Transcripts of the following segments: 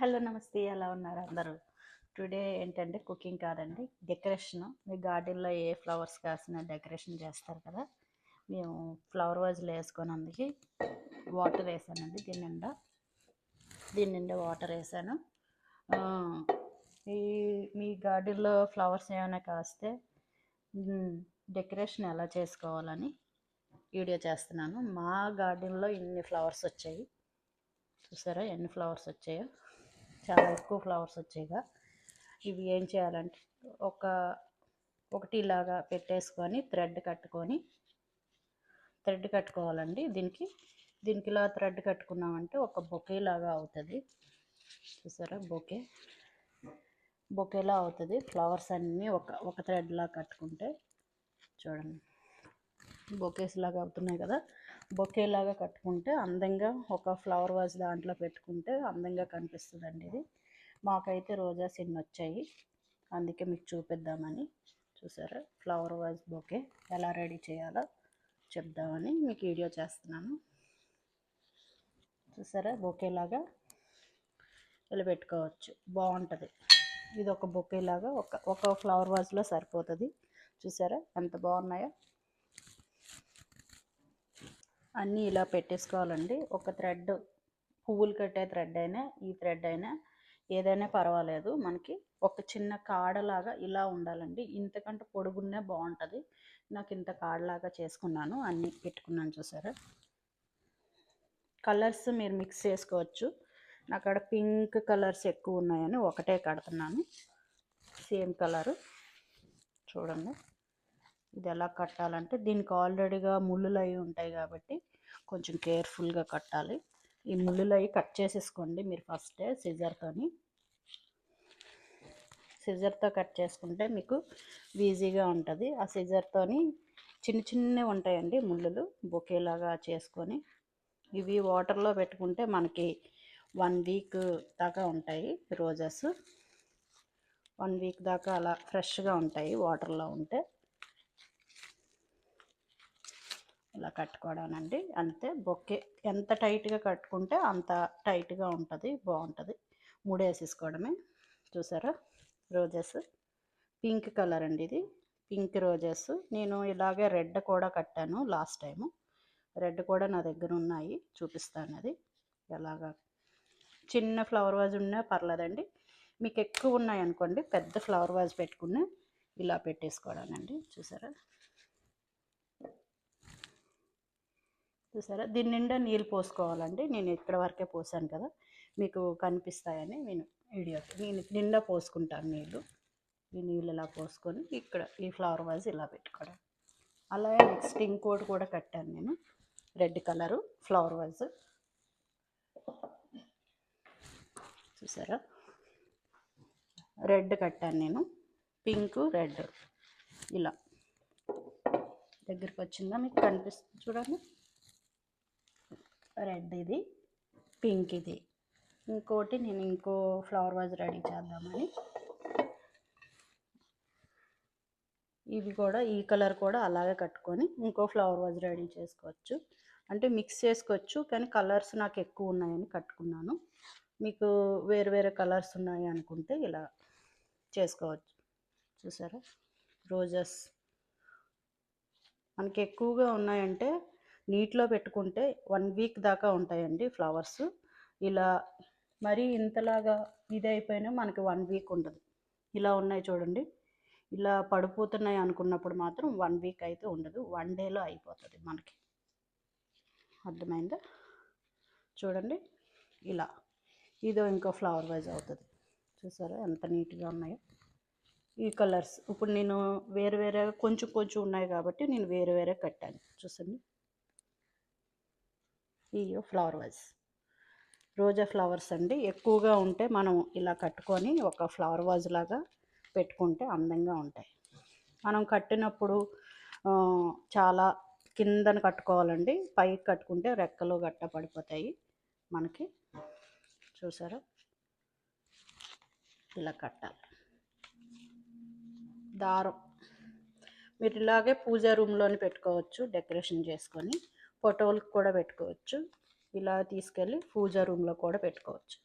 Hello నమస్తే. ఎలా ఉన్నారు అందరూ? టుడే ఏంటంటే కుకింగ్ కాదండి, డెకరేషన్. మీ గార్డెన్లో ఏ ఫ్లవర్స్ కాసినా డెకరేషన్ చేస్తారు కదా. మేము ఫ్లవర్ వాజ్లో వేసుకొని అందుకే వాటర్ వేసానండి. దీని నిండా వాటర్ వేసాను. ఈ మీ గార్డెన్లో ఫ్లవర్స్ ఏమైనా కాస్తే డెకరేషన్ ఎలా చేసుకోవాలని వీడియో చేస్తున్నాను. మా గార్డెన్లో ఇన్ని ఫ్లవర్స్ వచ్చాయి. చూసారా ఎన్ని ఫ్లవర్స్ వచ్చాయో? చాలా ఎక్కువ ఫ్లవర్స్ వచ్చాయిగా. ఇవి ఏం చేయాలంటే ఒకటి ఇలాగా పెట్టేసుకొని థ్రెడ్ కట్టుకోవాలండి. దీనికి ఇలా థ్రెడ్ కట్టుకున్నామంటే ఒక బొకే లాగా అవుతుంది. చూసారా బొకేలా అవుతుంది. ఫ్లవర్స్ అన్నీ ఒక థ్రెడ్ లాగా కట్టుకుంటే చూడండి బొకేస్ లాగా అవుతున్నాయి కదా. బొకేలాగా కట్టుకుంటే అందంగా ఒక ఫ్లవర్ వాజ్ దాంట్లో పెట్టుకుంటే అందంగా కనిపిస్తుందండి. ఇది మాకైతే రోజాస్ ఎన్ని వచ్చాయి, అందుకే మీకు చూపిద్దామని. చూసారా ఫ్లవర్ వాజ్ బొకే ఎలా రెడీ చేయాలో చెప్దామని మీకు వీడియో చేస్తున్నాను. చూసారా బొకేలాగా ఇలా పెట్టుకోవచ్చు, బాగుంటుంది. ఇది ఒక బొకేలాగా ఒక ఫ్లవర్ వాజ్లో సరిపోతుంది. చూసారా ఎంత బాగున్నాయో. అన్నీ ఇలా పెట్టేసుకోవాలండి. ఒక థ్రెడ్, పువ్వులు కట్టే థ్రెడ్ అయినా ఈ థ్రెడ్ అయినా ఏదైనా పర్వాలేదు. మనకి ఒక చిన్న కాడలాగా ఇలా ఉండాలండి. ఇంతకంటే పొడుగున్నే బాగుంటుంది. నాకు ఇంత కాడలాగా చేసుకున్నాను, అన్నీ పెట్టుకున్నాను. చూసారా కలర్స్ మీరు మిక్స్ చేసుకోవచ్చు. నాకు అక్కడ పింక్ కలర్స్ ఎక్కువ ఉన్నాయని ఒకటే కడుతున్నాను, సేమ్ కలరు. చూడండి ఇది ఎలా కట్టాలంటే దీనికి ఆల్రెడీగా ముళ్ళులు అవి ఉంటాయి కాబట్టి కొంచెం కేర్ఫుల్గా కట్టాలి. ఈ ముళ్ళులు అవి కట్ చేసేసుకోండి మీరు ఫస్టే సిజర్తో కట్ చేసుకుంటే మీకు ఈజీగా ఉంటుంది. ఆ సిజర్తోని చిన్నవి ఉంటాయండి ముళ్ళులు, బొకేలాగా చేసుకొని ఇవి వాటర్లో పెట్టుకుంటే మనకి 1 వీక్ దాకా ఉంటాయి. రోజెస్ 1 వీక్ దాకా అలా ఫ్రెష్గా ఉంటాయి వాటర్లో ఉంటే. ఇలా కట్టుకోవడానండి అంతే. బొకే ఎంత టైట్గా కట్టుకుంటే అంత టైట్గా ఉంటుంది, బాగుంటుంది. ముడేసేసుకోవడమే. చూసారా రోజెస్ పింక్ కలర్ అండి, ఇది పింక్ రోజెస్. నేను ఇలాగే రెడ్ కూడా కట్టాను లాస్ట్ టైము. రెడ్ కూడా నా దగ్గర ఉన్నాయి, చూపిస్తాను. అది ఎలాగా చిన్న ఫ్లవర్ వాజ్ ఉన్నా పర్లేదండి. మీకు ఎక్కువ ఉన్నాయి అనుకోండి పెద్ద ఫ్లవర్ వాజ్ పెట్టుకుని ఇలా పెట్టేసుకోవడానండి. చూసారా దీని నిండా నీళ్ళు పోసుకోవాలండి. నేను ఇక్కడ వరకే పోసాను కదా, మీకు కనిపిస్తాయని నేను నిండా పోసుకుంటాను నీళ్ళు. ఈ నీళ్ళు ఇలా పోసుకొని ఇక్కడ ఈ ఫ్లవర్ వాజ్ ఇలా పెట్టుకోవడం. అలాగే నెక్స్ట్ ఇంకోటి కూడా కట్టాను నేను, రెడ్ కలరు ఫ్లవర్ వాజ్. చూసారా రెడ్ కట్టాను నేను, పింక్ రెడ్ ఇలా దగ్గరికి వచ్చిందా మీకు కనిపిస్తుంది. చూడండి రెడ్ ఇది, పింక్ ఇది. ఇంకోటి నేను ఇంకో ఫ్లవర్ వాజ్ రెడీ చేద్దామని ఇవి కూడా ఈ కలర్ కూడా అలాగే కట్టుకొని ఇంకో ఫ్లవర్ వాజ్ రెడీ చేసుకోవచ్చు. అంటే మిక్స్ చేసుకోవచ్చు, కానీ కలర్స్ నాకు ఎక్కువ ఉన్నాయని కట్టుకున్నాను. మీకు వేరు వేరే కలర్స్ ఉన్నాయి అనుకుంటే ఇలా చేసుకోవచ్చు. చూసారా రోజెస్ మనకి ఎక్కువగా ఉన్నాయంటే నీటిలో పెట్టుకుంటే 1 వీక్ దాకా ఉంటాయండి ఫ్లవర్స్. ఇలా మరీ ఇంతలాగా ఇది అయిపోయినా మనకి 1 వీక్ ఉండదు. ఇలా ఉన్నాయి చూడండి, ఇలా పడిపోతున్నాయి అనుకున్నప్పుడు మాత్రం 1 వీక్ అయితే ఉండదు, 1 డేలో అయిపోతుంది మనకి. అర్థమైందా? చూడండి ఇలా ఇదో ఇంకో ఫ్లవర్ వైజ్ అవుతుంది. చూసారా ఎంత నీట్గా ఉన్నాయో ఈ కలర్స్. ఇప్పుడు నేను వేరు వేరే కొంచెం ఉన్నాయి కాబట్టి నేను వేరు వేరే కట్టాను. చూసండి ఈ ఫ్లవర్ వైజ్ రోజా ఫ్లవర్స్ అండి. ఎక్కువగా ఉంటే మనం ఇలా కట్టుకొని ఒక ఫ్లవర్ వాజ్ లాగా పెట్టుకుంటే అందంగా ఉంటాయి. మనం కట్టినప్పుడు చాలా కిందన కట్టుకోవాలండి, పైకి కట్టుకుంటే రెక్కలు గట్ట పడిపోతాయి మనకి. చూసారా ఇలా కట్టాలి. దారం మీరు ఇలాగే పూజా రూమ్లోని పెట్టుకోవచ్చు, డెకరేషన్ చేసుకొని ఫోటోలకు కూడా పెట్టుకోవచ్చు. ఇలా తీసుకెళ్ళి పూజా రూమ్లో కూడా పెట్టుకోవచ్చు.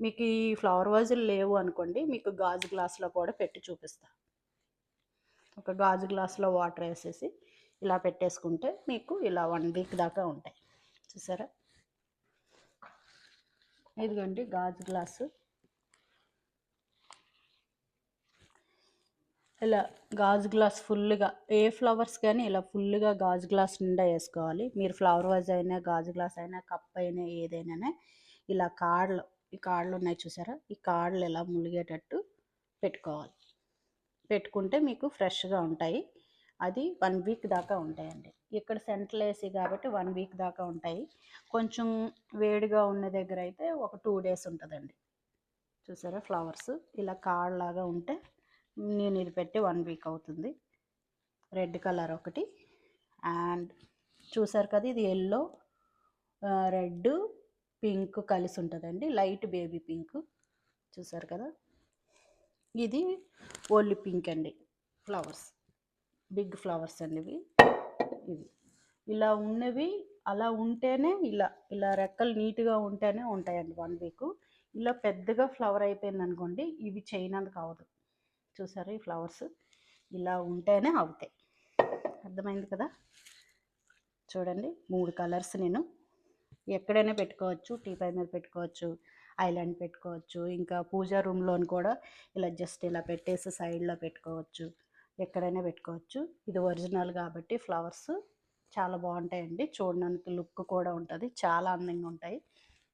మీకు ఈ ఫ్లవర్ వాజులు లేవు అనుకోండి, మీకు గాజు గ్లాస్లో కూడా పెట్టి చూపిస్తా. ఒక గాజు గ్లాస్లో వాటర్ వేసేసి ఇలా పెట్టేసుకుంటే మీకు ఇలా 1 వీక్ దాకా ఉంటాయి. చూసారా? ఇదిగోండి గాజు గ్లాసు. ఇలా గాజు గ్లాస్ ఫుల్గా, ఏ ఫ్లవర్స్ కానీ ఇలా ఫుల్గా గాజు గ్లాస్ నిండా వేసుకోవాలి. మీరు ఫ్లవర్ వాజ్ అయినా, గాజు గ్లాస్ అయినా, కప్ అయినా, ఏదైనా ఇలా కాడలు, ఈ కాడలు ఉన్నాయి చూసారా, ఈ కాడలు ఇలా ములిగేటట్టు పెట్టుకోవాలి. పెట్టుకుంటే మీకు ఫ్రెష్గా ఉంటాయి. అది 1 వీక్ దాకా ఉంటాయండి. ఇక్కడ సెంట్రల్ ఏసీ కాబట్టి 1 వీక్ దాకా ఉంటాయి. కొంచెం వేడిగా ఉన్న దగ్గర అయితే ఒక 2 డేస్ ఉంటుందండి. చూసారా ఫ్లవర్స్ ఇలా కాడలాగా ఉంటే నేను ఇది పెట్టి 1 వీక్ అవుతుంది. రెడ్ కలర్ ఒకటి, అండ్ చూసారు కదా, ఇది ఎల్లో, రెడ్, పింక్ కలిసి ఉంటుందండి, లైట్ బేబీ పింక్. చూసారు కదా, ఇది ఓన్లీ పింక్ అండి. ఫ్లవర్స్ బిగ్ ఫ్లవర్స్ అండి ఇవి ఇలా ఉన్నవి అలా ఉంటేనే, ఇలా రెక్కలు నీట్గా ఉంటేనే ఉంటాయండి 1 వీక్. ఇలా పెద్దగా ఫ్లవర్ అయిపోయింది అనుకోండి, ఇవి చేయనందుకు అవ్వదు. చూసారు, ఈ ఫ్లవర్స్ ఇలా ఉంటేనే అవుతాయి. అర్థమైంది కదా? చూడండి 3 కలర్స్ నేను ఎక్కడైనా పెట్టుకోవచ్చు. టీపై మీద పెట్టుకోవచ్చు, ఐలాండ్ పెట్టుకోవచ్చు, ఇంకా పూజా రూమ్లోని కూడా ఇలా జస్ట్ ఇలా పెట్టేసి సైడ్లో పెట్టుకోవచ్చు, ఎక్కడైనా పెట్టుకోవచ్చు. ఇది ఒరిజినల్ కాబట్టి ఫ్లవర్స్ చాలా బాగుంటాయండి. చూడడానికి లుక్ కూడా ఉంటుంది, చాలా అందంగా ఉంటాయి.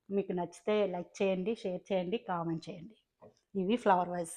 మీకు నచ్చితే లైక్ చేయండి, షేర్ చేయండి, కామెంట్ చేయండి. ఇవి ఫ్లవర్ వైజ్.